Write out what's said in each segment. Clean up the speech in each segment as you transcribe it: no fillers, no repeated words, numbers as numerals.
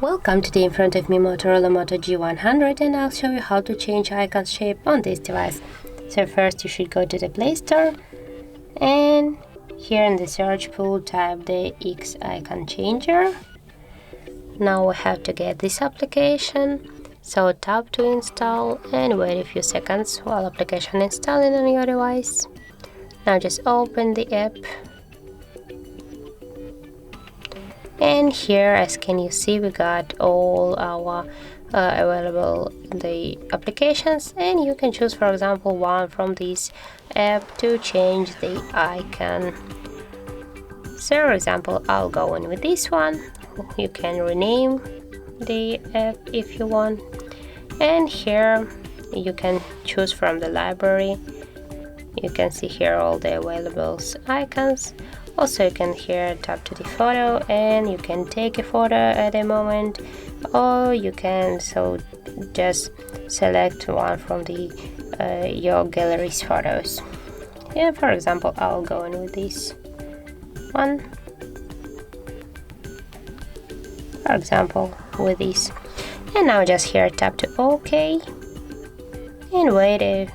Welcome, today in front of me Motorola Moto G100, and I'll show you how to change icon shape on this device. So first you should go to the Play Store, and here in the search pool type the X icon changer. Now we have to get this application, so tap to install and wait a few seconds while application installing on your device. Now just open the app. And here, as can you see, we got all our available the applications, and you can choose, for example, one from this app to change the icon. So for example, I'll go in with this one. You can rename the app if you want, and here you can choose from the library. You can see here all the available icons. Also, you can here tap to the photo and you can take a photo at a moment, or you can just select one from the your gallery's photos. And for example, I'll go in with this one. For example, with this. And now just here tap to OK and wait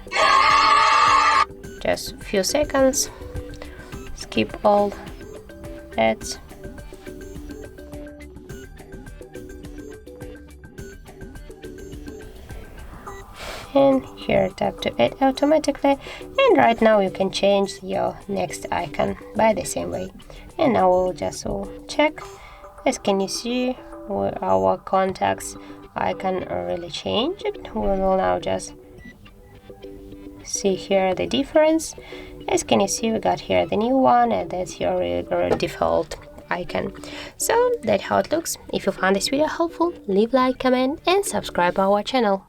just a few seconds. Skip all ads. And here tap to add automatically, and right now you can change your next icon by the same way. And now we'll just check. As can you see, our contacts icon really changed. We will now just see here the difference. As can you see, we got here the new one, and that's your regular default icon. So that's how it looks. If you found this video helpful, leave a like, comment and subscribe our channel.